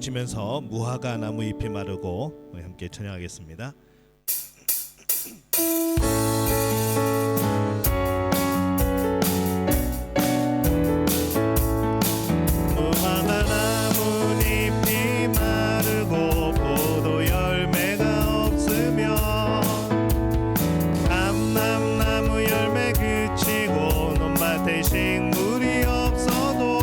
외치면서 무화과 나무 잎이 마르고 함께 찬양하겠습니다. 무화과 나뭇잎이 마르고 포도 열매가 없으며 감람나무 열매 그치고 논밭에 식물이 없어도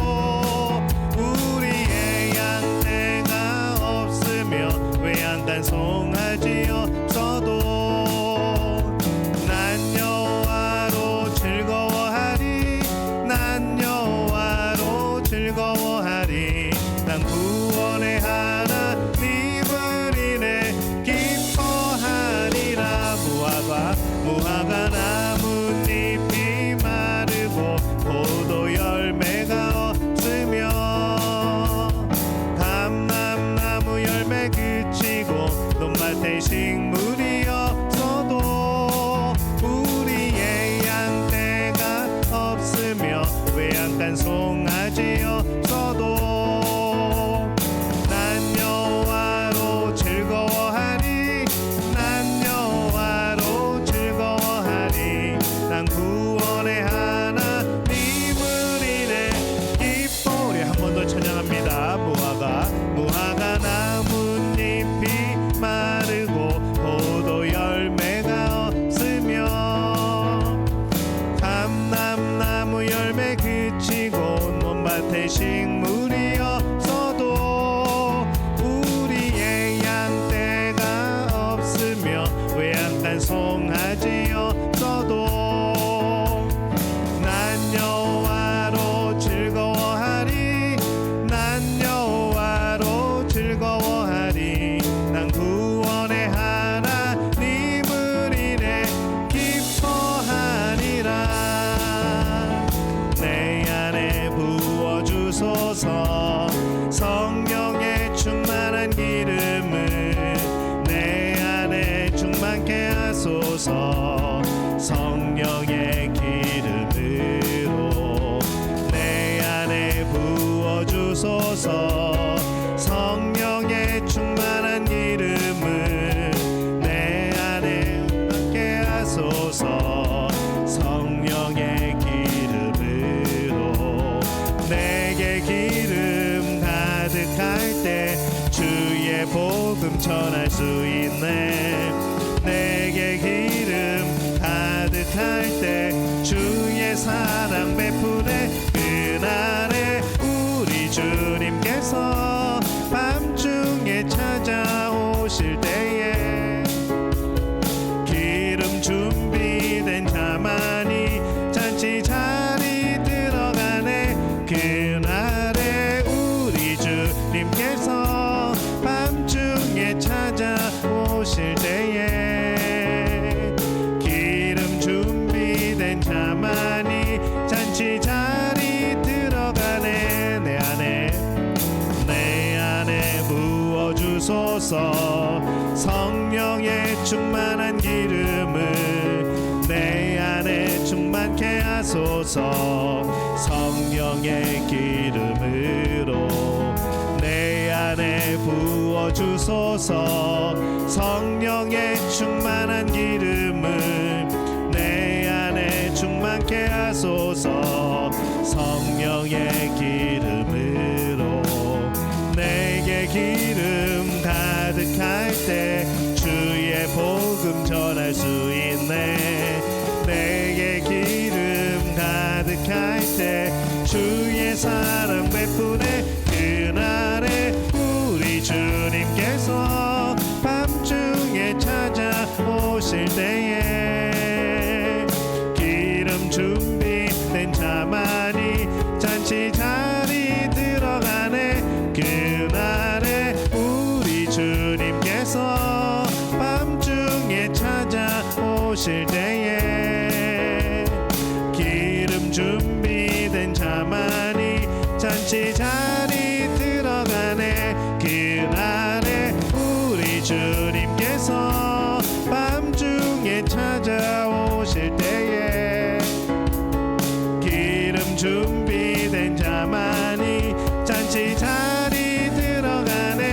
우리의 양떼가 없으며 외양간송아지 없어도 난 여호와로 즐거워하리 난 여호와로 즐거워하리 난 구원의 하나님을 인해 기뻐하리라. 무화과 나뭇잎이 마르고 포도 열매가 없으며 감람나무 열매 그치고 논밭에 식물이 없어도 우리의 양떼가 없으며 외양간 송아지 없어도 난 여호와로 즐거워하리 난 여호와로 즐거워하리 난 구원의 하나님을 인해 기뻐. 우리 한 번 더 찬양합니다. 무화과 나뭇잎이 마르고 포도 열매가 없으며 감람나무 열매 그치고 논밭에 식물이 없어도 우리의 양떼가 없으며 외양간 송아지 없어도 난 여호와로 즐거워하리 난 여호와로 즐거워하리 난 구원의 하나님을 인해 기뻐하리라. 내 안에 부어주소서 성령의 충만한 기름을 내 안에 충만케 하소서. 성령의 기름으로 내 안에 부어주소서. 성령의 충만한 기름을 내 안에 충만케 하소서. 성령의 기름으로 내게 기름 가득할 때 주의 복음 전할 수 있네. 내게 기름 가득할 때 주의 사랑 베푸네. 그날에 우리 주님께서 밤중에 찾아오실 때에 기름 준비된 자만이 잔치 자리 들어가네. 그날에 우리 주님께서 밤중에 찾아오실 때에 기름 준비된 자만이 잔치 자리 들어가네. 내 안에 부어주소서. 성령의 충만한 기름을 내 안에 충만케 하소서. 성령의 기름으로 내 안에 부어주소서. 성령의 충만한 기름을 내 안에 충만케 하소서. 성령의 기름으로 내게 기름 가득할 때 주의 복음 전할 수 있네. 내게 기름 가득할 때 주의 사랑 베푸네. 그날에 우리 주님께서 밤중에 찾아오실 때에 기름 준비된 자만이 잔치 자리 들어가네. 그날에 우리 주님께서 밤중에 찾아오실 때에 기름 준비된 자만이 잔치 자리 들어가네. 그날에 우리 주님께서 밤중에 찾아오실 때에 기름 준비된 자만이 잔치 자리 들어가네.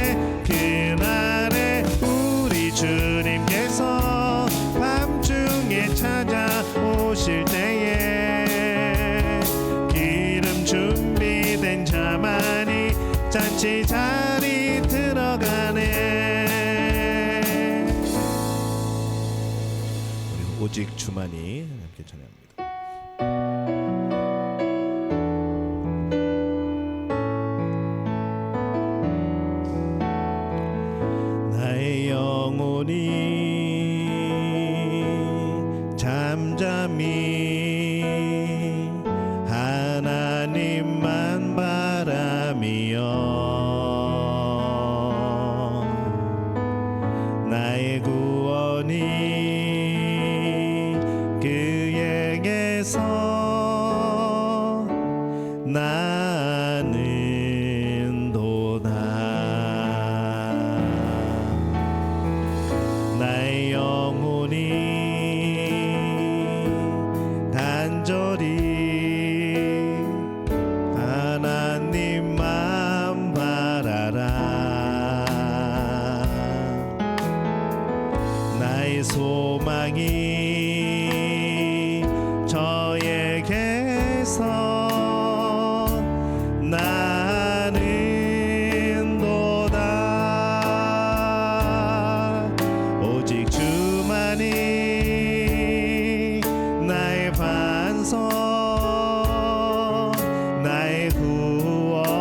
다시 자리 들어가네. 우리 오직 주만이 함께 찬양합니다. 나의 영혼이 잠잠히 하나님만 바라며 나의 구원이 그에게서 나는 도다. 나의 영혼이 간절히 하나님만 바라라. 나의 소망이 저에게서 나는 도다. 오직 주만이 나의 반석, 나의 구원이시니.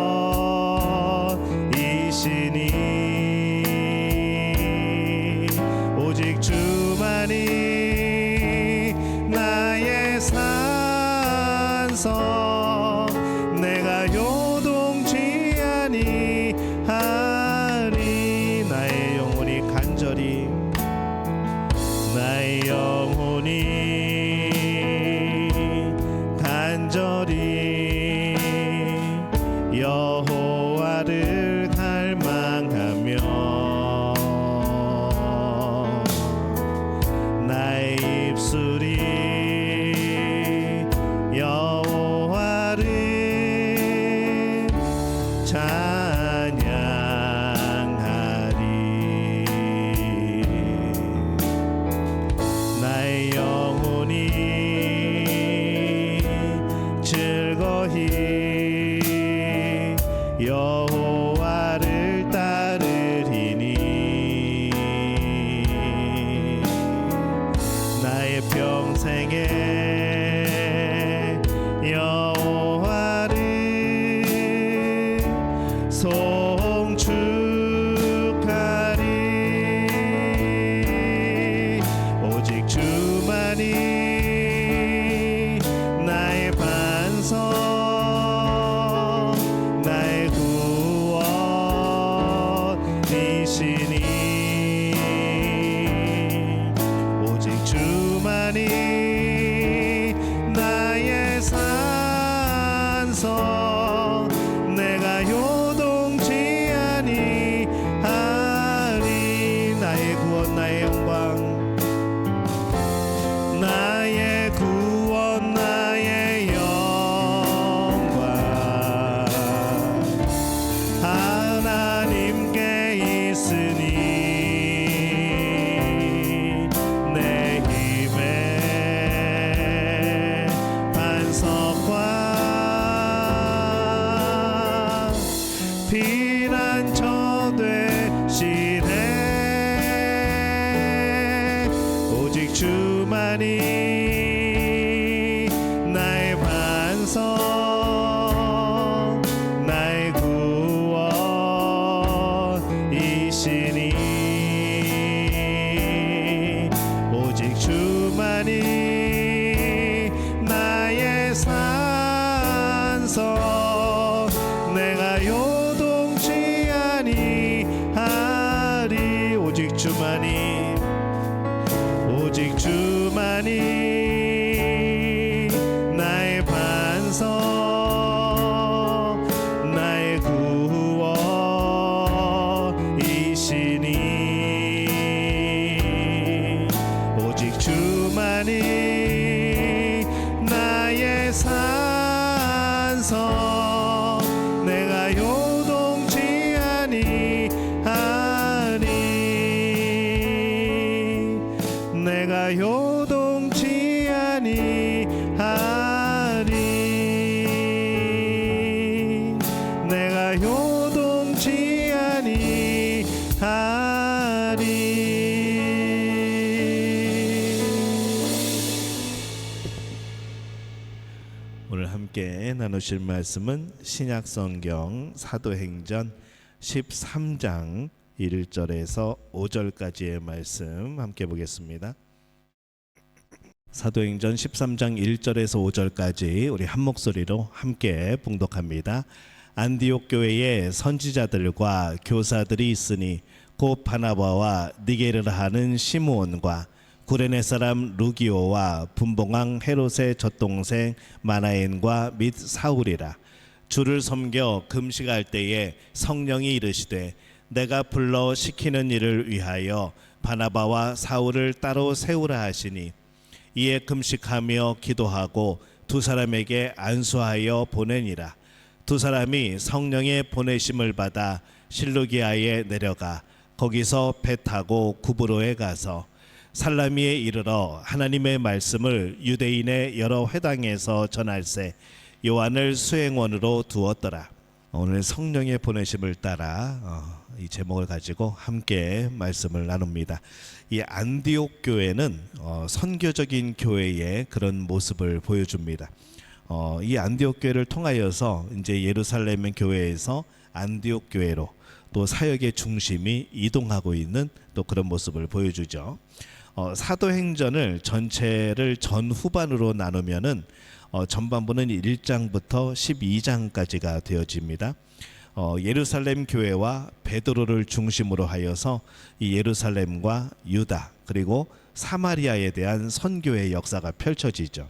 오직 주만이 나의 산성, 내가 요동치 아니하리. 나의 영혼이 간절히, 나의 영혼이 간절히 여호와를 갈망하며 나의 입술이 여호와를 찬양하리. 나의 영혼이 즐거이 여호와를 따르리니. 나의 평생에 여호와를 송축하리. 오직 주만이 나의 반석, 나의 구원이시니. 오직 주만이 나의 산성, 내가 요동치 아니하리. 나의 구원, 나의 영광, 나의 구원, 나의 영광 하나님께 있으니. 내 힘의 반석과 피난처 되시네. 오직 주만이 나의 반석, 나의 구원이시니. 오직 주만이 나의 산성, 내가 요동치 아니하리. 오직 주만이, 오직 주만이 나의 반석, 나의 구원이시니. 오직 주만이 나의 산성, 내가 요동치 아니하리. 내가 요동치 함께 나누실 말씀은 신약성경 사도행전 13장 1절에서 5절까지의 말씀 함께 보겠습니다. 사도행전 13장 1절에서 5절까지 우리 한 목소리로 함께 봉독합니다. 안디옥 교회에 선지자들과 교사들이 있으니 곧 바나바와 니게르라 하는 시므온과 구레네 사람 루기오와 분봉왕 헤롯의 젖동생 마나엔과 및 사울이라. 주를 섬겨 금식할 때에 성령이 이르시되 내가 불러 시키는 일을 위하여 바나바와 사울을 따로 세우라 하시니 이에 금식하며 기도하고 두 사람에게 안수하여 보내니라. 두 사람이 성령의 보내심을 받아 실루기아에 내려가 거기서 배 타고 구브로에 가서 살라미에 이르러 하나님의 말씀을 유대인의 여러 회당에서 전할세 요한을 수행원으로 두었더라. 오늘 성령의 보내심을 따라 이 제목을 가지고 함께 말씀을 나눕니다. 이 안디옥 교회는 선교적인 교회의 그런 모습을 보여줍니다. 이 안디옥 교회를 통하여서 이제 예루살렘 교회에서 안디옥 교회로 또 사역의 중심이 이동하고 있는 또 그런 모습을 보여주죠. 사도행전을 전체를 전후반으로 나누면은 전반부는 1장부터 12장까지가 되어집니다. 예루살렘 교회와 베드로를 중심으로 하여서 이 예루살렘과 유다 그리고 사마리아에 대한 선교의 역사가 펼쳐지죠.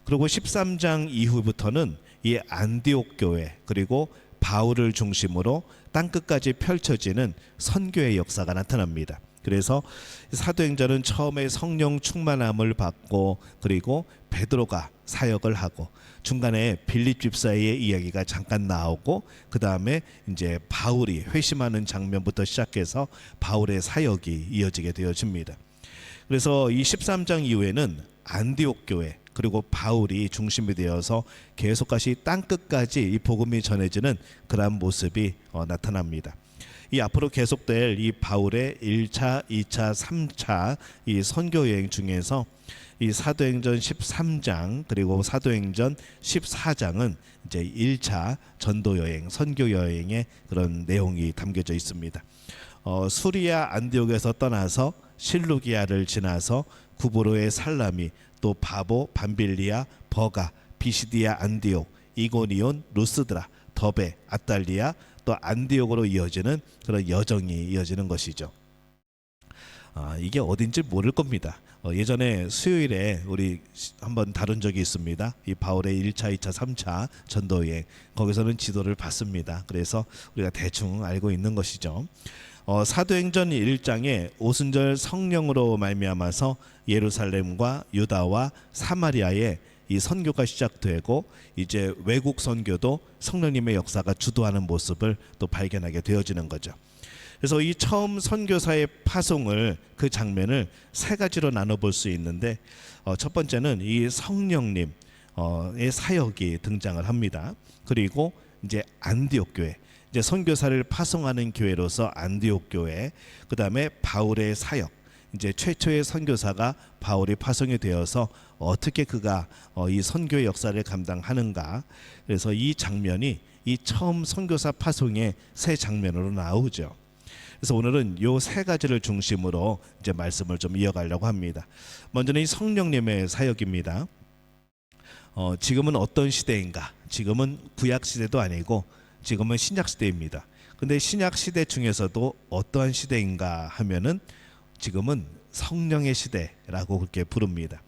그리고 13장 이후부터는 이 안디옥 교회 그리고 바울을 중심으로 땅끝까지 펼쳐지는 선교의 역사가 나타납니다. 그래서 사도행전은 처음에 성령 충만함을 받고 그리고 베드로가 사역을 하고 중간에 빌립 집사의 이야기가 잠깐 나오고 그 다음에 이제 바울이 회심하는 장면부터 시작해서 바울의 사역이 이어지게 되어집니다. 그래서 이 13장 이후에는 안디옥 교회 그리고 바울이 중심이 되어서 계속같이 땅끝까지 이 복음이 전해지는 그러한 모습이 나타납니다. 이 앞으로 계속될 이 바울의 1차, 2차, 3차 이 선교 여행 중에서 이 사도행전 13장 그리고 사도행전 14장은 이제 1차 전도 여행, 선교 여행의 그런 내용이 담겨져 있습니다. 수리아 안디옥에서 떠나서 실루기아를 지나서 구브로의 살라미, 또 바보, 밤빌리아, 버가, 비시디아 안디옥, 이고니온, 루스드라, 더베, 아달리아 또 안디옥으로 이어지는 그런 여정이 이어지는 것이죠. 이게 어딘지 모를 겁니다. 예전에 수요일에 우리 한번 다룬 적이 있습니다. 이 바울의 1차, 2차, 3차 전도여행 거기서는 지도를 봤습니다. 그래서 우리가 대충 알고 있는 것이죠. 사도행전 1장에 오순절 성령으로 말미암아서 예루살렘과 유다와 사마리아에 이 선교가 시작되고 이제 외국 선교도 성령님의 역사가 주도하는 모습을 또 발견하게 되어지는 거죠. 그래서 이 처음 선교사의 파송을 그 장면을 세 가지로 나눠볼 수 있는데 첫 번째는 이 성령님의 사역이 등장을 합니다. 그리고 이제 안디옥 교회 이제 선교사를 파송하는 교회로서 안디옥 교회 그 다음에 바울의 사역 이제 최초의 선교사가 바울이 파송이 되어서 어떻게 그가 이 선교의 역사를 감당하는가. 그래서 이 장면이 이 처음 선교사 파송의 세 장면으로 나오죠. 그래서 오늘은 요 세 가지를 중심으로 이제 말씀을 좀 이어가려고 합니다. 먼저는 이 성령님의 사역입니다. 지금은 어떤 시대인가? 지금은 구약 시대도 아니고 지금은 신약 시대입니다. 근데 신약 시대 중에서도 어떠한 시대인가 하면은 지금은 성령의 시대라고 그렇게 부릅니다.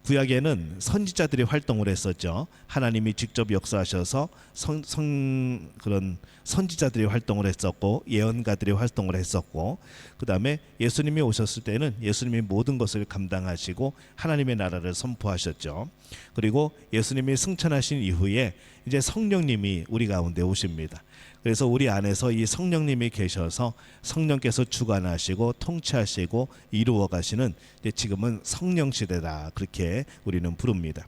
구약에는 선지자들이 활동을 했었죠. 하나님이 직접 역사하셔서 그런 선지자들이 활동을 했었고 예언가들이 활동을 했었고 그 다음에 예수님이 오셨을 때는 예수님이 모든 것을 감당하시고 하나님의 나라를 선포하셨죠. 그리고 예수님이 승천하신 이후에 이제 성령님이 우리 가운데 오십니다. 그래서 우리 안에서 이 성령님이 계셔서 성령께서 주관하시고 통치하시고 이루어 가시는 지금은 성령 시대다 그렇게 우리는 부릅니다.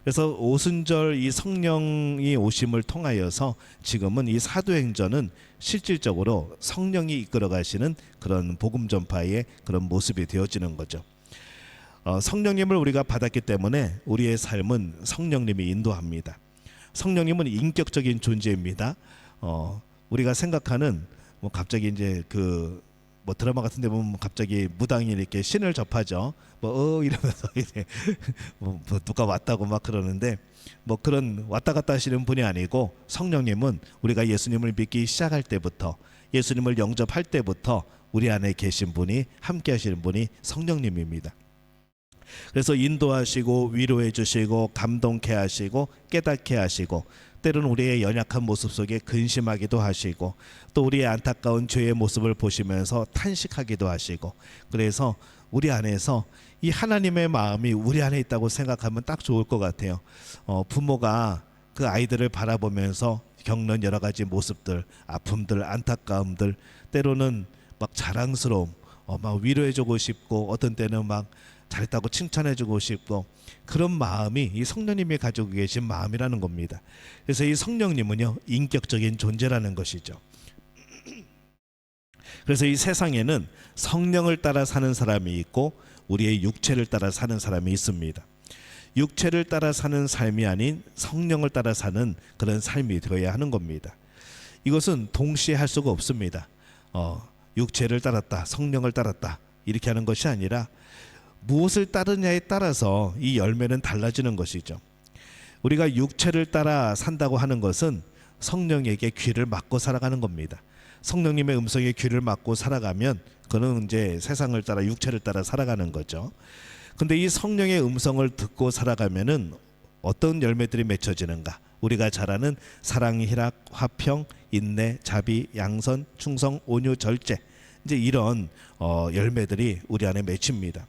그래서 오순절 이 성령이 오심을 통하여서 지금은 이 사도행전은 실질적으로 성령이 이끌어 가시는 그런 복음 전파의 그런 모습이 되어지는 거죠. 성령님을 우리가 받았기 때문에 우리의 삶은 성령님이 인도합니다. 성령님은 인격적인 존재입니다. 우리가 생각하는 뭐 갑자기 이제 뭐 드라마 같은 데 보면 갑자기 무당이 이렇게 신을 접하죠. 이러면서 이제 뭐 누가 왔다고 막 그러는데, 뭐 그런 왔다 갔다 하시는 분이 아니고, 성령님은 우리가 예수님을 믿기 시작할 때부터, 예수님을 영접할 때부터 우리 안에 계신 분이, 함께 하시는 분이 성령님입니다. 그래서 인도하시고 위로해 주시고 감동케 하시고 깨닫게 하시고, 때로는 우리의 연약한 모습 속에 근심하기도 하시고, 또 우리의 안타까운 죄의 모습을 보시면서 탄식하기도 하시고, 그래서 우리 안에서 이 하나님의 마음이 우리 안에 있다고 생각하면 딱 좋을 것 같아요. 부모가 그 아이들을 바라보면서 겪는 여러 가지 모습들, 아픔들, 안타까움들, 때로는 막 자랑스러움, 막 위로해주고 싶고, 어떤 때는 막 잘했다고 칭찬해주고 싶고, 그런 마음이 이 성령님이 가지고 계신 마음이라는 겁니다. 그래서 이 성령님은요, 인격적인 존재라는 것이죠. 그래서 이 세상에는 성령을 따라 사는 사람이 있고 우리의 육체를 따라 사는 사람이 있습니다. 육체를 따라 사는 삶이 아닌 성령을 따라 사는 그런 삶이 되어야 하는 겁니다. 이것은 동시에 할 수가 없습니다. 육체를 따랐다, 성령을 따랐다, 이렇게 하는 것이 아니라 무엇을 따르냐에 따라서 이 열매는 달라지는 것이죠. 우리가 육체를 따라 산다고 하는 것은 성령에게 귀를 막고 살아가는 겁니다. 성령님의 음성에 귀를 막고 살아가면 그는 이제 세상을 따라, 육체를 따라 살아가는 거죠. 근데 이 성령의 음성을 듣고 살아가면은 어떤 열매들이 맺혀지는가? 우리가 잘 아는 사랑, 희락, 화평, 인내, 자비, 양선, 충성, 온유, 절제, 이제 이런 열매들이 우리 안에 맺힙니다.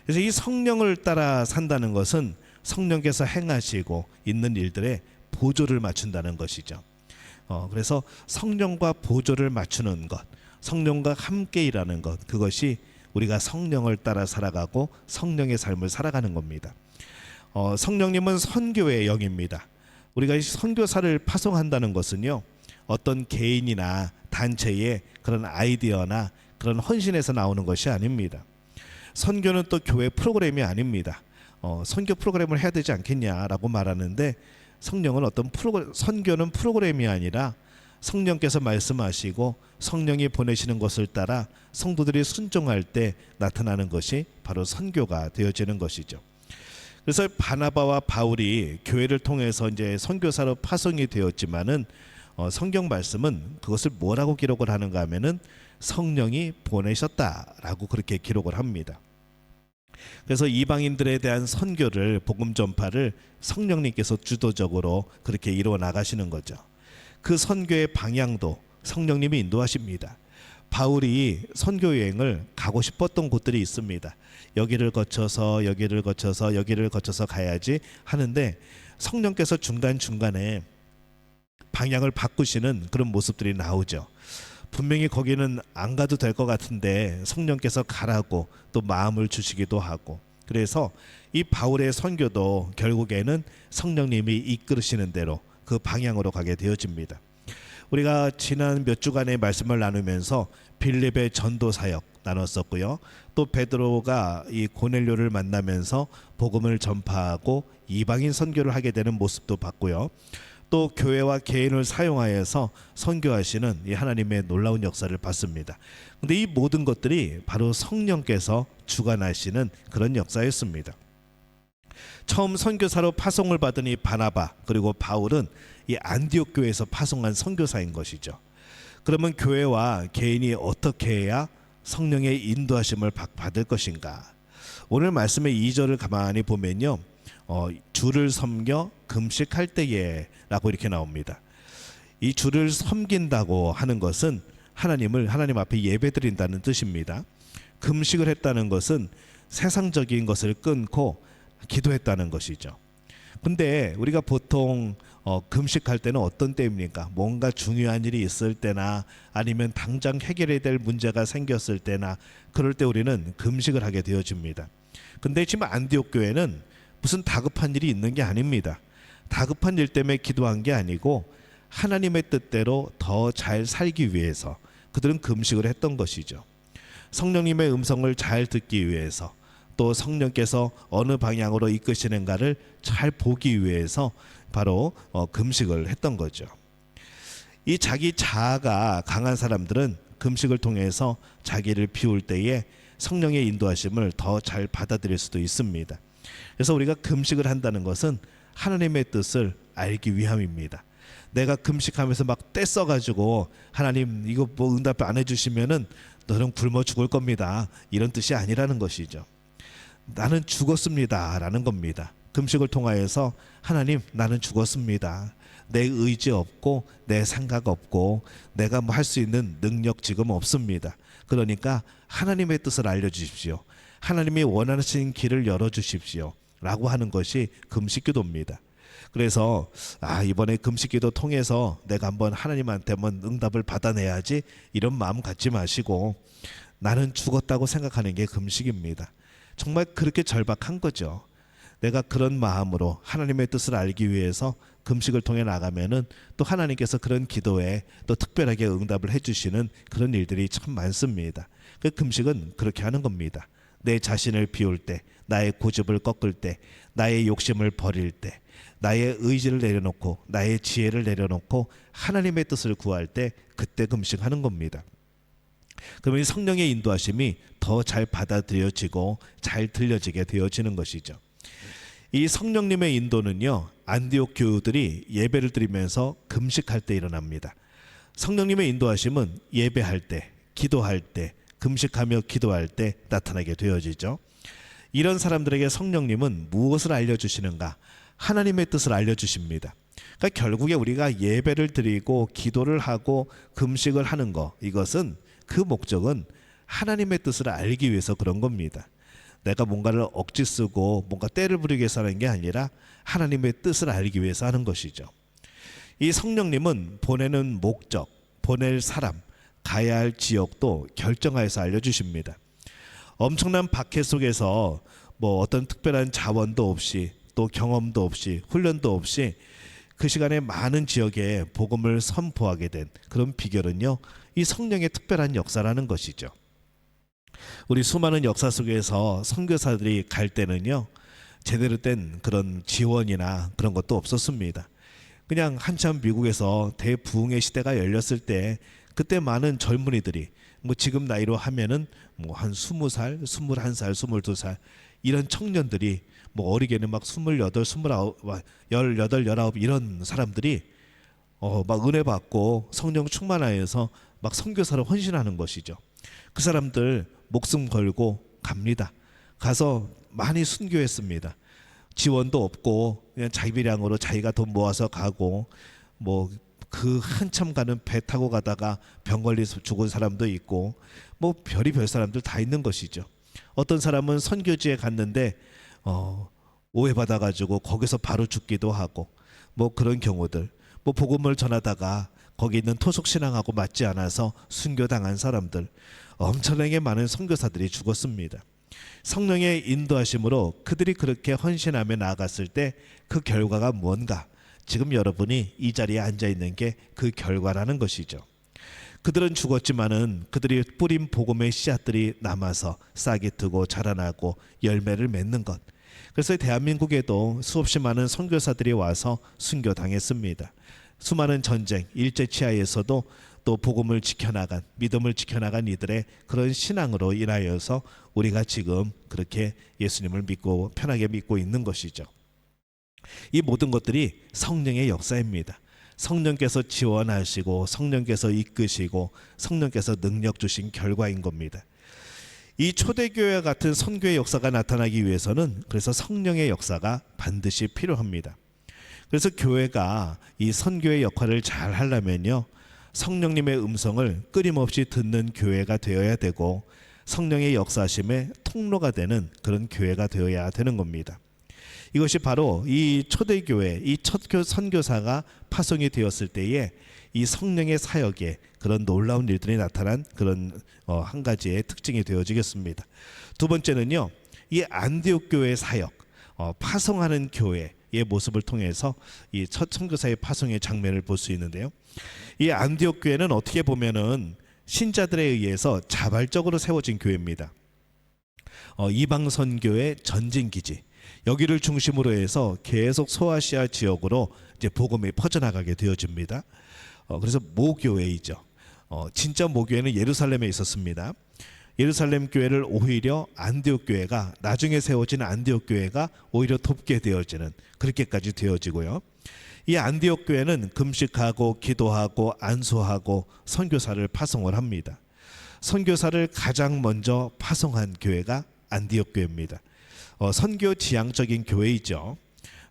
그래서 이 성령을 따라 산다는 것은 성령께서 행하시고 있는 일들에 보조를 맞춘다는 것이죠. 그래서 성령과 보조를 맞추는 것, 성령과 함께 일하는 것, 그것이 우리가 성령을 따라 살아가고 성령의 삶을 살아가는 겁니다. 성령님은 선교의 영입니다. 우리가 이 선교사를 파송한다는 것은요, 어떤 개인이나 단체의 그런 아이디어나 그런 헌신에서 나오는 것이 아닙니다. 선교는 또 교회 프로그램이 아닙니다. 선교 프로그램을 해야 되지 않겠냐라고 말하는데, 성령은 선교는 프로그램이 아니라 성령께서 말씀하시고 성령이 보내시는 것을 따라 성도들이 순종할 때 나타나는 것이 바로 선교가 되어지는 것이죠. 그래서 바나바와 바울이 교회를 통해서 이제 선교사로 파송이 되었지만은 성경 말씀은 그것을 뭐라고 기록을 하는가 하면은 성령이 보내셨다라고 그렇게 기록을 합니다. 그래서 이방인들에 대한 선교를, 복음 전파를 성령님께서 주도적으로 그렇게 이루어 나가시는 거죠. 그 선교의 방향도 성령님이 인도하십니다. 바울이 선교 여행을 가고 싶었던 곳들이 있습니다. 여기를 거쳐서 여기를 거쳐서 여기를 거쳐서 가야지 하는데, 성령께서 중간중간에 방향을 바꾸시는 그런 모습들이 나오죠. 분명히 거기는 안 가도 될 것 같은데 성령께서 가라고 또 마음을 주시기도 하고, 그래서 이 바울의 선교도 결국에는 성령님이 이끌으시는 대로 그 방향으로 가게 되어집니다. 우리가 지난 몇 주간의 말씀을 나누면서 빌립의 전도 사역 나눴었고요. 또 베드로가 이 고넬료를 만나면서 복음을 전파하고 이방인 선교를 하게 되는 모습도 봤고요. 또 교회와 개인을 사용하여서 선교하시는 이 하나님의 놀라운 역사를 봤습니다. 그런데 이 모든 것들이 바로 성령께서 주관하시는 그런 역사였습니다. 처음 선교사로 파송을 받은 이 바나바 그리고 바울은 이 안디옥 교회에서 파송한 선교사인 것이죠. 그러면 교회와 개인이 어떻게 해야 성령의 인도하심을 받을 것인가? 오늘 말씀의 2절을 가만히 보면요, 주를 섬겨 금식할 때에 라고 이렇게 나옵니다. 이 주를 섬긴다고 하는 것은 하나님 앞에 예배드린다는 뜻입니다. 금식을 했다는 것은 세상적인 것을 끊고 기도했다는 것이죠. 근데 우리가 보통 금식할 때는 어떤 때입니까? 뭔가 중요한 일이 있을 때나 아니면 당장 해결해야 될 문제가 생겼을 때나, 그럴 때 우리는 금식을 하게 되어집니다. 근데 지금 안디옥 교회는 무슨 다급한 일이 있는 게 아닙니다. 다급한 일 때문에 기도한 게 아니고 하나님의 뜻대로 더 잘 살기 위해서 그들은 금식을 했던 것이죠. 성령님의 음성을 잘 듣기 위해서, 또 성령께서 어느 방향으로 이끄시는가를 잘 보기 위해서 바로 금식을 했던 거죠. 이 자기 자아가 강한 사람들은 금식을 통해서 자기를 비울 때에 성령의 인도하심을 더 잘 받아들일 수도 있습니다. 그래서 우리가 금식을 한다는 것은 하나님의 뜻을 알기 위함입니다. 내가 금식하면서 막 떼써가지고 하나님 이거 뭐 응답 안 해주시면은 너는 굶어 죽을 겁니다, 이런 뜻이 아니라는 것이죠. 나는 죽었습니다 라는 겁니다. 금식을 통하여서 하나님 나는 죽었습니다. 내 의지 없고 내 생각 없고 내가 뭐 할 수 있는 능력 지금 없습니다. 그러니까 하나님의 뜻을 알려주십시오. 하나님이 원하시는 길을 열어주십시오 라고 하는 것이 금식기도입니다. 그래서 이번에 금식기도 통해서 내가 한번 하나님한테 한번 응답을 받아내야지, 이런 마음 갖지 마시고 나는 죽었다고 생각하는 게 금식입니다. 정말 그렇게 절박한 거죠. 내가 그런 마음으로 하나님의 뜻을 알기 위해서 금식을 통해 나가면은 또 하나님께서 그런 기도에 또 특별하게 응답을 해주시는 그런 일들이 참 많습니다. 그 금식은 그렇게 하는 겁니다. 내 자신을 비울 때, 나의 고집을 꺾을 때, 나의 욕심을 버릴 때, 나의 의지를 내려놓고 나의 지혜를 내려놓고 하나님의 뜻을 구할 때, 그때 금식하는 겁니다. 그러면 성령의 인도하심이 더 잘 받아들여지고 잘 들려지게 되어지는 것이죠. 이 성령님의 인도는요, 안디옥 교우들이 예배를 드리면서 금식할 때 일어납니다. 성령님의 인도하심은 예배할 때, 기도할 때, 금식하며 기도할 때 나타나게 되어지죠. 이런 사람들에게 성령님은 무엇을 알려주시는가? 하나님의 뜻을 알려주십니다. 그러니까 결국에 우리가 예배를 드리고 기도를 하고 금식을 하는 것, 이것은 그 목적은 하나님의 뜻을 알기 위해서 그런 겁니다. 내가 뭔가를 억지 쓰고 뭔가 때를 부리기 위해서 하는 게 아니라 하나님의 뜻을 알기 위해서 하는 것이죠. 이 성령님은 보내는 목적, 보낼 사람, 가야 할 지역도 결정하여서 알려주십니다. 엄청난 박해 속에서 뭐 어떤 특별한 자원도 없이 또 경험도 없이 훈련도 없이 그 시간에 많은 지역에 복음을 선포하게 된 그런 비결은요, 이 성령의 특별한 역사라는 것이죠. 우리 수많은 역사 속에서 선교사들이 갈 때는요, 제대로 된 그런 지원이나 그런 것도 없었습니다. 그냥 한참 미국에서 대부흥의 시대가 열렸을 때 그때 많은 젊은이들이 뭐 지금 나이로 하면은 뭐 한 20살, 21살, 22살 이런 청년들이 뭐 어리게는 막 28, 29, 18, 19 이런 사람들이 막 은혜 받고 성령 충만하여서 막 선교사로 헌신하는 것이죠. 그 사람들 목숨 걸고 갑니다. 가서 많이 순교했습니다. 지원도 없고 그냥 자기비량으로 자기가 돈 모아서 가고, 뭐 그 한참 가는 배 타고 가다가 병 걸려서 죽은 사람도 있고, 뭐 별의별 사람들 다 있는 것이죠. 어떤 사람은 선교지에 갔는데 오해받아가지고 거기서 바로 죽기도 하고, 뭐 그런 경우들, 뭐 복음을 전하다가 거기 있는 토속신앙하고 맞지 않아서 순교당한 사람들, 엄청나게 많은 선교사들이 죽었습니다. 성령의 인도하심으로 그들이 그렇게 헌신하며 나아갔을 때 그 결과가 뭔가, 지금 여러분이 이 자리에 앉아있는 게 그 결과라는 것이죠. 그들은 죽었지만은 그들이 뿌린 복음의 씨앗들이 남아서 싹이 트고 자라나고 열매를 맺는 것. 그래서 대한민국에도 수없이 많은 선교사들이 와서 순교당했습니다. 수많은 전쟁, 일제치하에서도 또 복음을 지켜나간, 믿음을 지켜나간 이들의 그런 신앙으로 인하여서 우리가 지금 그렇게 예수님을 믿고 편하게 믿고 있는 것이죠. 이 모든 것들이 성령의 역사입니다. 성령께서 지원하시고 성령께서 이끄시고 성령께서 능력 주신 결과인 겁니다. 이 초대교회와 같은 선교의 역사가 나타나기 위해서는 그래서 성령의 역사가 반드시 필요합니다. 그래서 교회가 이 선교의 역할을 잘 하려면요, 성령님의 음성을 끊임없이 듣는 교회가 되어야 되고 성령의 역사심의 통로가 되는 그런 교회가 되어야 되는 겁니다. 이것이 바로 이 초대교회, 이 첫 선교사가 파송이 되었을 때에 이 성령의 사역에 그런 놀라운 일들이 나타난 그런 한 가지의 특징이 되어지겠습니다. 두 번째는요, 이 안디옥 교회의 사역, 파송하는 교회의 모습을 통해서 이 첫 선교사의 파송의 장면을 볼 수 있는데요. 이 안디옥 교회는 어떻게 보면은 신자들에 의해서 자발적으로 세워진 교회입니다. 이방 선교의 전진 기지, 여기를 중심으로 해서 계속 소아시아 지역으로 이제 복음이 퍼져나가게 되어집니다. 그래서 모교회이죠. 진짜 모교회는 예루살렘에 있었습니다. 예루살렘 교회를 오히려 안디옥 교회가, 나중에 세워진 안디옥 교회가 오히려 돕게 되어지는, 그렇게까지 되어지고요. 이 안디옥 교회는 금식하고 기도하고 안수하고 선교사를 파송을 합니다. 선교사를 가장 먼저 파송한 교회가 안디옥 교회입니다. 선교 지향적인 교회이죠.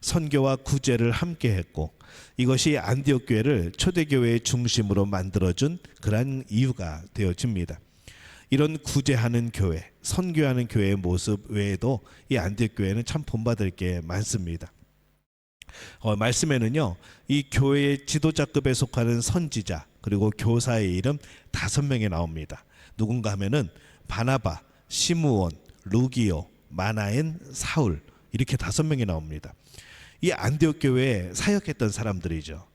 선교와 구제를 함께 했고, 이것이 안디옥 교회를 초대교회의 중심으로 만들어준 그러한 이유가 되어집니다. 이런 구제하는 교회, 선교하는 교회의 모습 외에도 이 안디옥 교회는 참 본받을 게 많습니다. 말씀에는요, 이 교회의 지도자급에 속하는 선지자 그리고 교사의 이름 5명이 나옵니다. 누군가 하면은 바나바, 시므온, 루기오, 마나엔, 사울, 이렇게 5명이 나옵니다. 이 안디옥 교회에 사역했던 사람들이죠.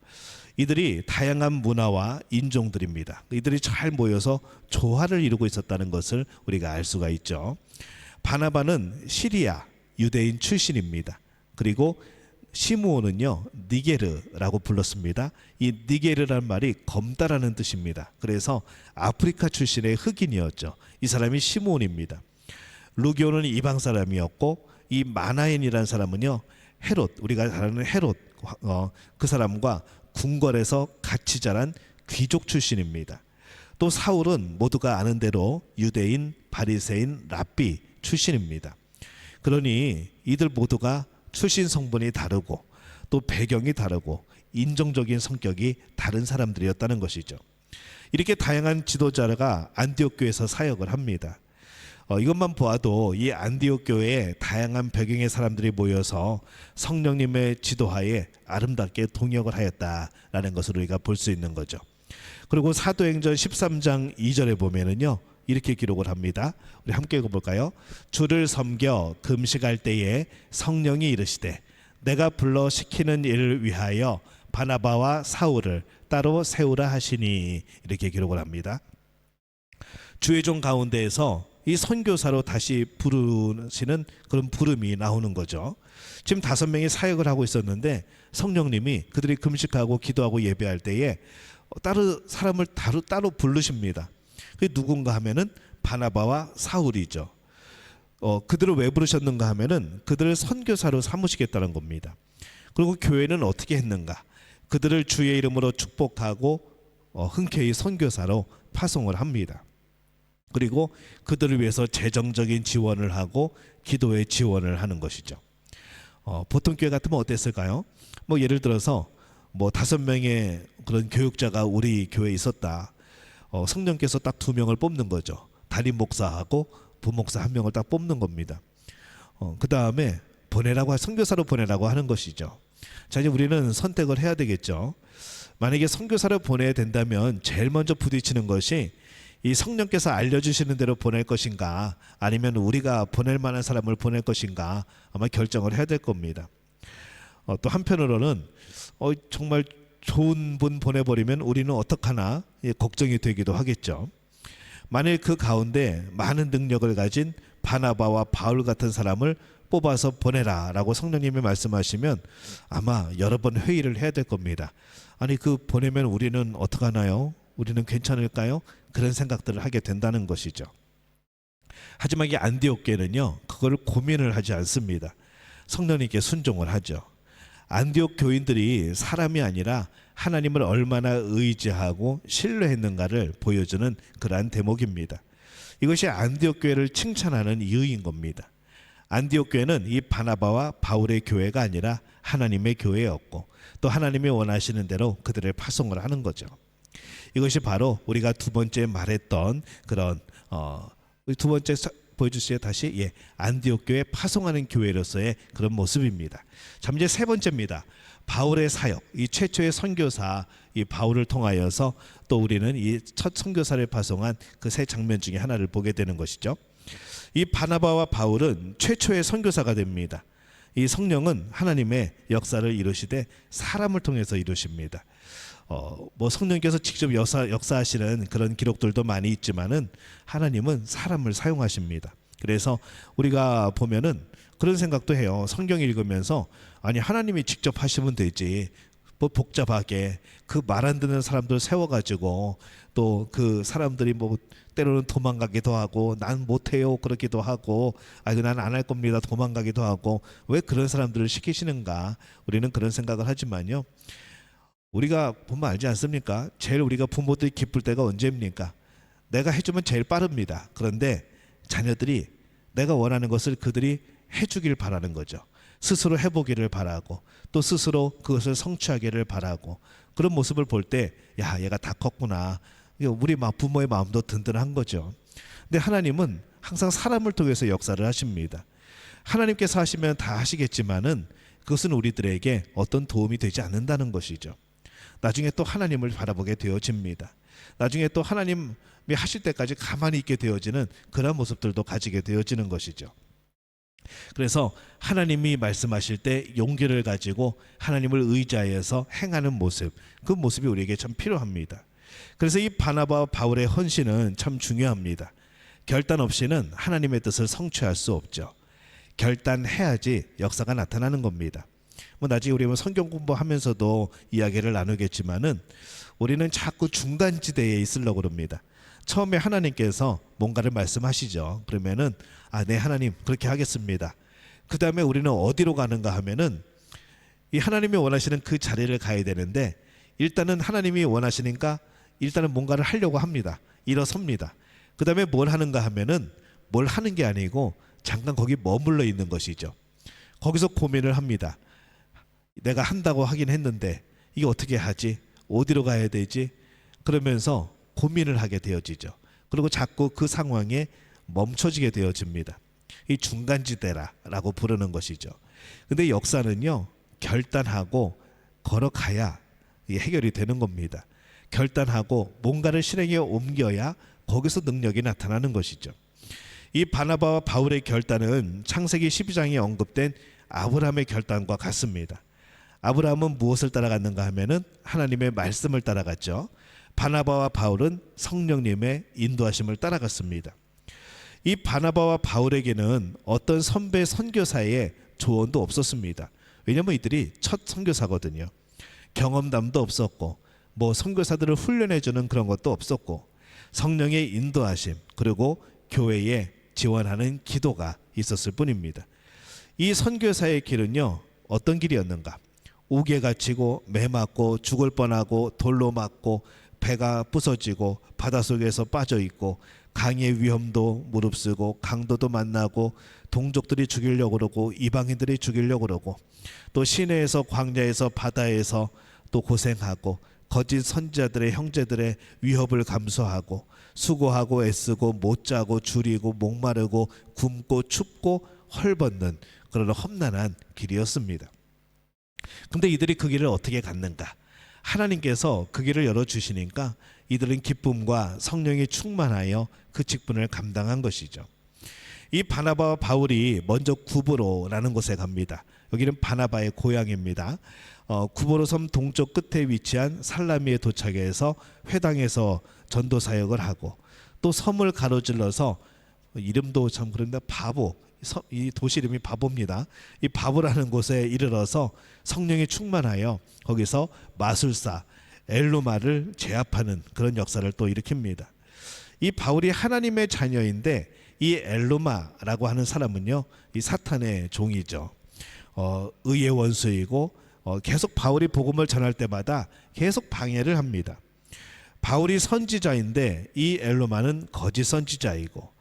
이들이 다양한 문화와 인종들입니다. 이들이 잘 모여서 조화를 이루고 있었다는 것을 우리가 알 수가 있죠. 바나바는 시리아 유대인 출신입니다. 그리고 시므온은요, 니게르라고 불렀습니다. 이 니게르란 말이 검다라는 뜻입니다. 그래서 아프리카 출신의 흑인이었죠. 이 사람이 시므온입니다. 루기오는 이방 사람이었고, 이 마나엔이라는 사람은요, 헤롯, 우리가 잘 아는 헤롯, 그 사람과 궁궐에서 같이 자란 귀족 출신입니다. 또 사울은 모두가 아는 대로 유대인, 바리새인, 랍비 출신입니다. 그러니 이들 모두가 출신 성분이 다르고 또 배경이 다르고 인종적인 성격이 다른 사람들이었다는 것이죠. 이렇게 다양한 지도자가 안디옥 교회에서 사역을 합니다. 이것만 보아도 이 안디옥 교회에 다양한 배경의 사람들이 모여서 성령님의 지도하에 아름답게 동역을 하였다라는 것을 우리가 볼 수 있는 거죠. 그리고 사도행전 13장 2절에 보면은요, 이렇게 기록을 합니다. 우리 함께 읽어볼까요? 주를 섬겨 금식할 때에 성령이 이르시되 내가 불러 시키는 일을 위하여 바나바와 사울을 따로 세우라 하시니, 이렇게 기록을 합니다. 주의 종 가운데에서 이 선교사로 다시 부르시는 그런 부름이 나오는 거죠. 지금 5명이 사역을 하고 있었는데 성령님이 그들이 금식하고 기도하고 예배할 때에 따로 사람을 따로 부르십니다. 그게 누군가 하면은 바나바와 사울이죠. 그들을 왜 부르셨는가 하면은 그들을 선교사로 삼으시겠다는 겁니다. 그리고 교회는 어떻게 했는가? 그들을 주의 이름으로 축복하고 흔쾌히 선교사로 파송을 합니다. 그리고 그들을 위해서 재정적인 지원을 하고 기도의 지원을 하는 것이죠. 보통 교회 같으면 어땠을까요? 예를 들어서 5명의 그런 교육자가 우리 교회에 있었다. 성령께서 딱 2명을 뽑는 거죠. 담임 목사하고 부목사 1명을 딱 뽑는 겁니다. 그 다음에 선교사로 보내라고 하는 것이죠. 자, 이제 우리는 선택을 해야 되겠죠. 만약에 선교사를 보내야 된다면 제일 먼저 부딪히는 것이 이 성령께서 알려주시는 대로 보낼 것인가, 아니면 우리가 보낼 만한 사람을 보낼 것인가, 아마 결정을 해야 될 겁니다. 또 한편으로는 정말 좋은 분 보내버리면 우리는 어떡하나 걱정이 되기도 하겠죠. 만일 그 가운데 많은 능력을 가진 바나바와 바울 같은 사람을 뽑아서 보내라 라고 성령님이 말씀하시면 아마 여러 번 회의를 해야 될 겁니다. 아니, 그 보내면 우리는 어떡하나요? 우리는 괜찮을까요? 그런 생각들을 하게 된다는 것이죠. 하지만 이 안디옥 교회는요, 그걸 고민을 하지 않습니다. 성령님께 순종을 하죠. 안디옥 교인들이 사람이 아니라 하나님을 얼마나 의지하고 신뢰했는가를 보여주는 그러한 대목입니다. 이것이 안디옥 교회를 칭찬하는 이유인 겁니다. 안디옥 교회는 이 바나바와 바울의 교회가 아니라 하나님의 교회였고, 또 하나님이 원하시는 대로 그들을 파송을 하는 거죠. 이것이 바로 우리가 두 번째 말했던 그런 두 번째 보여주세요. 다시. 안디옥 교회 파송하는 교회로서의 그런 모습입니다. 자, 이제 세 번째입니다. 바울의 사역, 이 최초의 선교사 이 바울을 통하여서 또 우리는 이 첫 선교사를 파송한 그 세 장면 중에 하나를 보게 되는 것이죠. 이 바나바와 바울은 최초의 선교사가 됩니다. 이 성령은 하나님의 역사를 이루시되 사람을 통해서 이루십니다. 성령께서 직접 역사하시는 그런 기록들도 많이 있지만은 하나님은 사람을 사용하십니다. 그래서 우리가 보면은 그런 생각도 해요. 성경 읽으면서 아니 하나님이 직접 하시면 되지. 뭐 복잡하게 그 말 안 듣는 사람들 세워가지고 또 그 사람들이 뭐 때로는 도망가기도 하고 난 못해요 그러기도 하고 아니 난 안 할 겁니다 도망가기도 하고 왜 그런 사람들을 시키시는가 우리는 그런 생각을 하지만요. 우리가 보면 알지 않습니까? 제일 우리가 부모들이 기쁠 때가 언제입니까? 내가 해주면 제일 빠릅니다. 그런데 자녀들이 내가 원하는 것을 그들이 해주길 바라는 거죠. 스스로 해보기를 바라고 또 스스로 그것을 성취하기를 바라고 그런 모습을 볼 때 야 얘가 다 컸구나. 우리 부모의 마음도 든든한 거죠. 근데 하나님은 항상 사람을 통해서 역사를 하십니다. 하나님께서 하시면 다 하시겠지만은 그것은 우리들에게 어떤 도움이 되지 않는다는 것이죠. 나중에 또 하나님을 바라보게 되어집니다. 나중에 또 하나님이 하실 때까지 가만히 있게 되어지는 그런 모습들도 가지게 되어지는 것이죠. 그래서 하나님이 말씀하실 때 용기를 가지고 하나님을 의지하여서 행하는 모습, 그 모습이 우리에게 참 필요합니다. 그래서 이 바나바와 바울의 헌신은 참 중요합니다. 결단 없이는 하나님의 뜻을 성취할 수 없죠. 결단해야지 역사가 나타나는 겁니다. 뭐 나중에 우리 성경 공부하면서도 이야기를 나누겠지만은 우리는 자꾸 중간지대에 있으려고 그럽니다. 처음에 하나님께서 뭔가를 말씀하시죠. 그러면은 네 하나님 그렇게 하겠습니다. 그 다음에 우리는 어디로 가는가 하면은 이 하나님이 원하시는 그 자리를 가야 되는데 일단은 하나님이 원하시니까 일단은 뭔가를 하려고 합니다. 일어섭니다. 그 다음에 뭘 하는가 하면은 뭘 하는 게 아니고 잠깐 거기 머물러 있는 것이죠. 거기서 고민을 합니다. 내가 한다고 하긴 했는데 이게 어떻게 하지? 어디로 가야 되지? 그러면서 고민을 하게 되어지죠. 그리고 자꾸 그 상황에 멈춰지게 되어집니다. 이 중간지대라고 부르는 것이죠. 근데 역사는요 결단하고 걸어가야 해결이 되는 겁니다. 결단하고 뭔가를 실행에 옮겨야 거기서 능력이 나타나는 것이죠. 이 바나바와 바울의 결단은 창세기 12장에 언급된 아브라함의 결단과 같습니다. 아브라함은 무엇을 따라갔는가 하면은 하나님의 말씀을 따라갔죠. 바나바와 바울은 성령님의 인도하심을 따라갔습니다. 이 바나바와 바울에게는 어떤 선배 선교사의 조언도 없었습니다. 왜냐하면 이들이 첫 선교사거든요. 경험담도 없었고 뭐 선교사들을 훈련해주는 그런 것도 없었고 성령의 인도하심 그리고 교회에 지원하는 기도가 있었을 뿐입니다. 이 선교사의 길은요 어떤 길이었는가? 옥에 갇히고 매 맞고 죽을 뻔하고 돌로 맞고 배가 부서지고 바닷속에서 빠져있고 강의 위험도 무릅쓰고 강도도 만나고 동족들이 죽이려고 그러고 이방인들이 죽이려고 그러고 또 시내에서 광야에서 바다에서 또 고생하고 거짓 선지자들의 형제들의 위협을 감수하고 수고하고 애쓰고 못 자고 줄이고 목마르고 굶고 춥고 헐벗는 그런 험난한 길이었습니다. 근데 이들이 그 길을 어떻게 갔는가? 하나님께서 그 길을 열어주시니까 이들은 기쁨과 성령이 충만하여 그 직분을 감당한 것이죠. 이 바나바와 바울이 먼저 구브로라는 곳에 갑니다. 여기는 바나바의 고향입니다. 구브로 섬 동쪽 끝에 위치한 살라미에 도착해서 회당에서 전도 사역을 하고 또 섬을 가로질러서 이름도 참 그런데 바보 이 도시 이름이 바보입니다. 이 바보라는 곳에 이르러서 성령이 충만하여 거기서 마술사 엘루마를 제압하는 그런 역사를 또 일으킵니다. 이 바울이 하나님의 자녀인데 이 엘루마라고 하는 사람은요 이 사탄의 종이죠. 의의 원수이고 계속 바울이 복음을 전할 때마다 계속 방해를 합니다. 바울이 선지자인데 이 엘루마는 거짓 선지자이고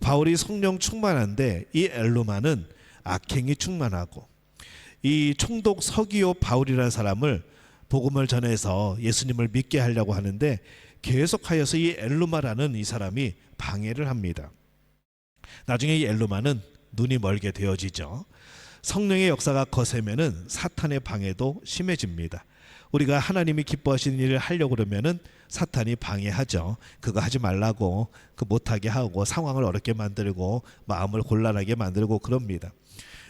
바울이 성령 충만한데 이 엘루마는 악행이 충만하고 이 총독 서기오 바울이라는 사람을 복음을 전해서 예수님을 믿게 하려고 하는데 계속하여서 이 엘루마라는 이 사람이 방해를 합니다. 나중에 이 엘루마는 눈이 멀게 되어지죠. 성령의 역사가 거세면은 사탄의 방해도 심해집니다. 우리가 하나님이 기뻐하시는 일을 하려고 그러면은 사탄이 방해하죠. 그거 하지 말라고 그 못하게 하고 상황을 어렵게 만들고 마음을 곤란하게 만들고 그럽니다.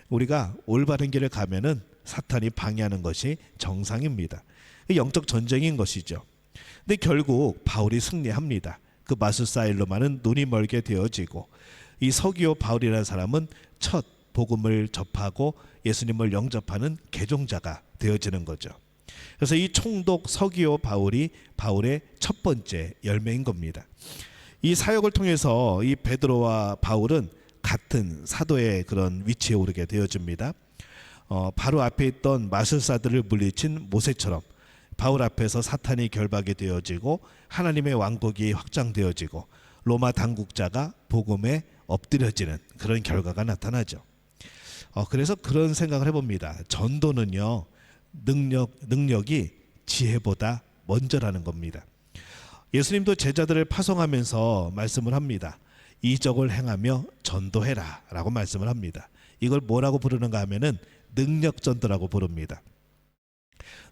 우리가 올바른 길을 가면은 사탄이 방해하는 것이 정상입니다. 영적 전쟁인 것이죠. 근데 결국 바울이 승리합니다. 그 마술사 엘루마는 눈이 멀게 되어지고 이 서기오 바울이라는 사람은 첫 복음을 접하고 예수님을 영접하는 개종자가 되어지는 거죠. 그래서 이 총독 서기오 바울이 바울의 첫 번째 열매인 겁니다. 이 사역을 통해서 이 베드로와 바울은 같은 사도의 그런 위치에 오르게 되어집니다. 바로 앞에 있던 마술사들을 물리친 모세처럼 바울 앞에서 사탄이 결박이 되어지고 하나님의 왕국이 확장되어지고 로마 당국자가 복음에 엎드려지는 그런 결과가 나타나죠. 그래서 그런 생각을 해봅니다. 전도는요, 능력이 지혜보다 먼저라는 겁니다. 예수님도 제자들을 파송하면서 말씀을 합니다. 이적을 행하며 전도해라 라고 말씀을 합니다. 이걸 뭐라고 부르는가 하면은 능력 전도라고 부릅니다.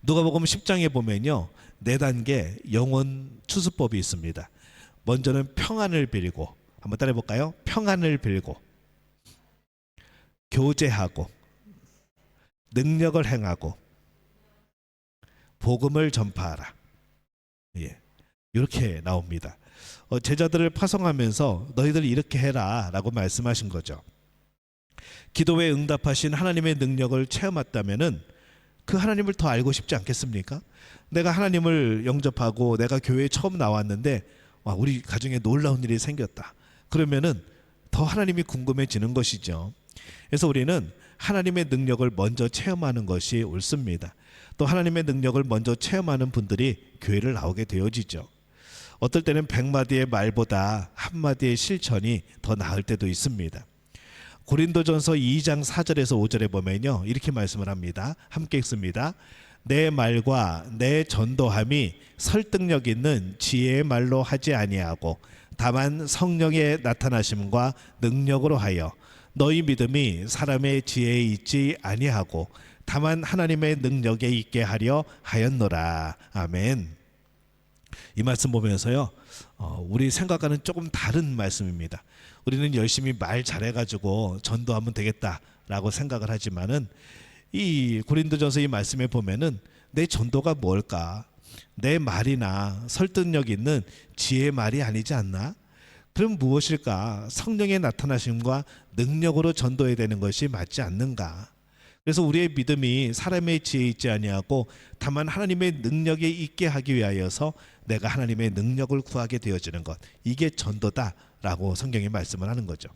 누가복음 10장에 보면요, 4단계 영혼 추수법이 있습니다. 먼저는 평안을 빌고, 한번 따라해 볼까요? 평안을 빌고, 교제하고, 능력을 행하고, 복음을 전파하라. 예, 이렇게 나옵니다. 제자들을 파송하면서 너희들 이렇게 해라 라고 말씀하신 거죠. 기도에 응답하신 하나님의 능력을 체험했다면은 그 하나님을 더 알고 싶지 않겠습니까? 내가 하나님을 영접하고 내가 교회에 처음 나왔는데 와, 우리 가정에 놀라운 일이 생겼다. 그러면은 더 하나님이 궁금해지는 것이죠. 그래서 우리는 하나님의 능력을 먼저 체험하는 것이 옳습니다. 또 하나님의 능력을 먼저 체험하는 분들이 교회를 나오게 되어지죠. 어떨 때는 100마디의 말보다 한마디의 실천이 더 나을 때도 있습니다. 고린도전서 2장 4절에서 5절에 보면요, 이렇게 말씀을 합니다. 함께 읽습니다. 내 말과 내 전도함이 설득력 있는 지혜의 말로 하지 아니하고 다만 성령의 나타나심과 능력으로 하여 너희 믿음이 사람의 지혜에 있지 아니하고 다만 하나님의 능력에 있게 하려 하였노라. 아멘. 이 말씀 보면서요, 우리 생각과는 조금 다른 말씀입니다. 우리는 열심히 말 잘해가지고 전도하면 되겠다라고 생각을 하지만은 이 고린도전서 이 말씀에 보면은 내 전도가 뭘까? 내 말이나 설득력 있는 지혜의 말이 아니지 않나? 그럼 무엇일까? 성령의 나타나심과 능력으로 전도해야 되는 것이 맞지 않는가? 그래서 우리의 믿음이 사람의 지혜에 있지 아니하고 다만 하나님의 능력에 있게 하기 위하여서 내가 하나님의 능력을 구하게 되어지는 것, 이게 전도다라고 성경이 말씀을 하는 거죠.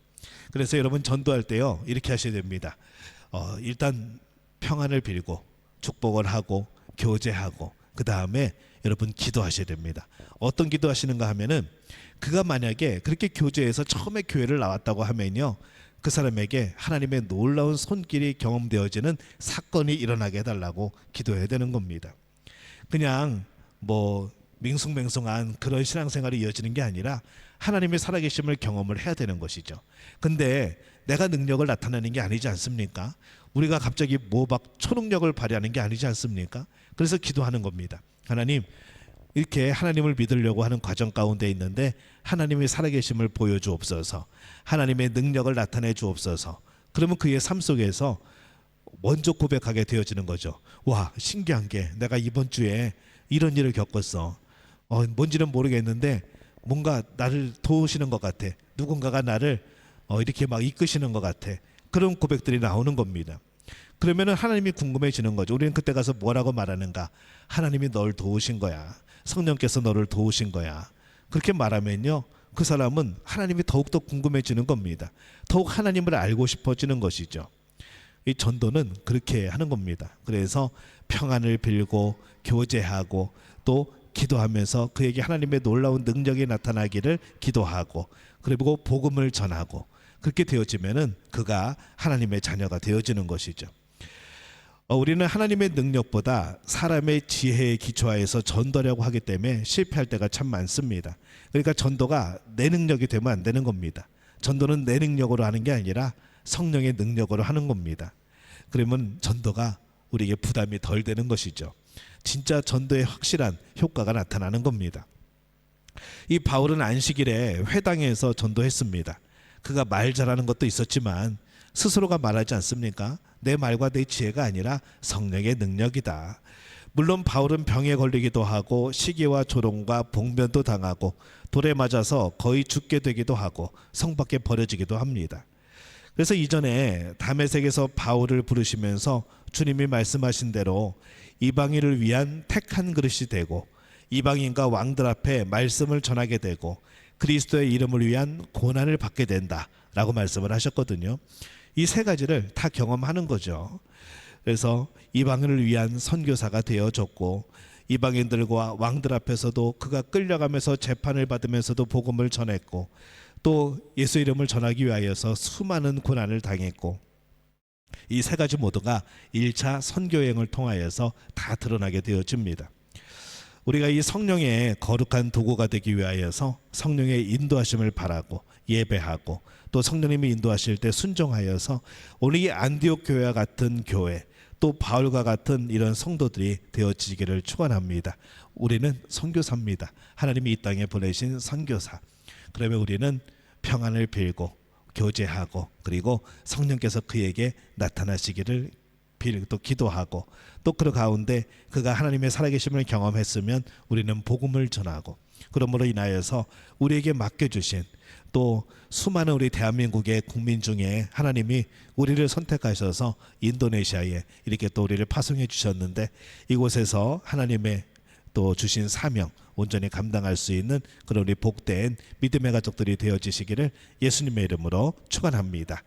그래서 여러분 전도할 때요, 이렇게 하셔야 됩니다. 일단 평안을 빌고 축복을 하고 교제하고 그 다음에 여러분 기도하셔야 됩니다. 어떤 기도하시는가 하면은 그가 만약에 그렇게 교제해서 처음에 교회를 나왔다고 하면요, 그 사람에게 하나님의 놀라운 손길이 경험되어지는 사건이 일어나게 해달라고 기도해야 되는 겁니다. 그냥 뭐 밍숭맹숭한 그런 신앙생활이 이어지는 게 아니라 하나님의 살아계심을 경험을 해야 되는 것이죠. 근데 내가 능력을 나타내는 게 아니지 않습니까? 우리가 갑자기 뭐 막 초능력을 발휘하는 게 아니지 않습니까? 그래서 기도하는 겁니다. 하나님, 이렇게 하나님을 믿으려고 하는 과정 가운데 있는데 하나님의 살아계심을 보여주옵소서, 하나님의 능력을 나타내 주옵소서. 그러면 그의 삶 속에서 먼저 고백하게 되어지는 거죠. 와, 신기한 게 내가 이번 주에 이런 일을 겪었어. 뭔지는 모르겠는데 뭔가 나를 도우시는 것 같아. 누군가가 나를 이렇게 막 이끄시는 것 같아. 그런 고백들이 나오는 겁니다. 그러면은 하나님이 궁금해지는 거죠. 우리는 그때 가서 뭐라고 말하는가? 하나님이 널 도우신 거야. 성령께서 너를 도우신 거야. 그렇게 말하면요, 그 사람은 하나님이 더욱더 궁금해지는 겁니다. 더욱 하나님을 알고 싶어지는 것이죠. 이 전도는 그렇게 하는 겁니다. 그래서 평안을 빌고 교제하고 또 기도하면서 그에게 하나님의 놀라운 능력이 나타나기를 기도하고 그리고 복음을 전하고 그렇게 되어지면은 그가 하나님의 자녀가 되어지는 것이죠. 우리는 하나님의 능력보다 사람의 지혜에 기초하여서 전도하려고 하기 때문에 실패할 때가 참 많습니다. 그러니까 전도가 내 능력이 되면 안 되는 겁니다. 전도는 내 능력으로 하는 게 아니라 성령의 능력으로 하는 겁니다. 그러면 전도가 우리에게 부담이 덜 되는 것이죠. 진짜 전도의 확실한 효과가 나타나는 겁니다. 이 바울은 안식일에 회당에서 전도했습니다. 그가 말 잘하는 것도 있었지만 스스로가 말하지 않습니까? 내 말과 내 지혜가 아니라 성령의 능력이다. 물론 바울은 병에 걸리기도 하고 시기와 조롱과 봉변도 당하고 돌에 맞아서 거의 죽게 되기도 하고 성 밖에 버려지기도 합니다. 그래서 이전에 다메섹에서 바울을 부르시면서 주님이 말씀하신 대로 이방인을 위한 택한 그릇이 되고 이방인과 왕들 앞에 말씀을 전하게 되고 그리스도의 이름을 위한 고난을 받게 된다라고 말씀을 하셨거든요. 이 세 가지를 다 경험하는 거죠. 그래서 이방인을 위한 선교사가 되어졌고 이방인들과 왕들 앞에서도 그가 끌려가면서 재판을 받으면서도 복음을 전했고 또 예수 이름을 전하기 위하여서 수많은 고난을 당했고 이 세 가지 모두가 1차 선교여행을 통하여서 다 드러나게 되어집니다. 우리가 이 성령의 거룩한 도구가 되기 위하여서 성령의 인도하심을 바라고 예배하고 또 성령님이 인도하실 때 순종하여서 오늘 이 안디옥 교회와 같은 교회 또 바울과 같은 이런 성도들이 되어지기를 축원합니다. 우리는 선교사입니다. 하나님이 이 땅에 보내신 선교사. 그러면 우리는 평안을 빌고 교제하고 그리고 성령께서 그에게 나타나시기를 빌고 또 기도하고 또 그 가운데 그가 하나님의 살아계심을 경험했으면 우리는 복음을 전하고 그러므로 인하여서 우리에게 맡겨주신 또 수많은 우리 대한민국의 국민 중에 하나님이 우리를 선택하셔서 인도네시아에 이렇게 또 우리를 파송해 주셨는데 이곳에서 하나님의 또 주신 사명 온전히 감당할 수 있는 그런 우리 복된 믿음의 가족들이 되어지시기를 예수님의 이름으로 축원합니다.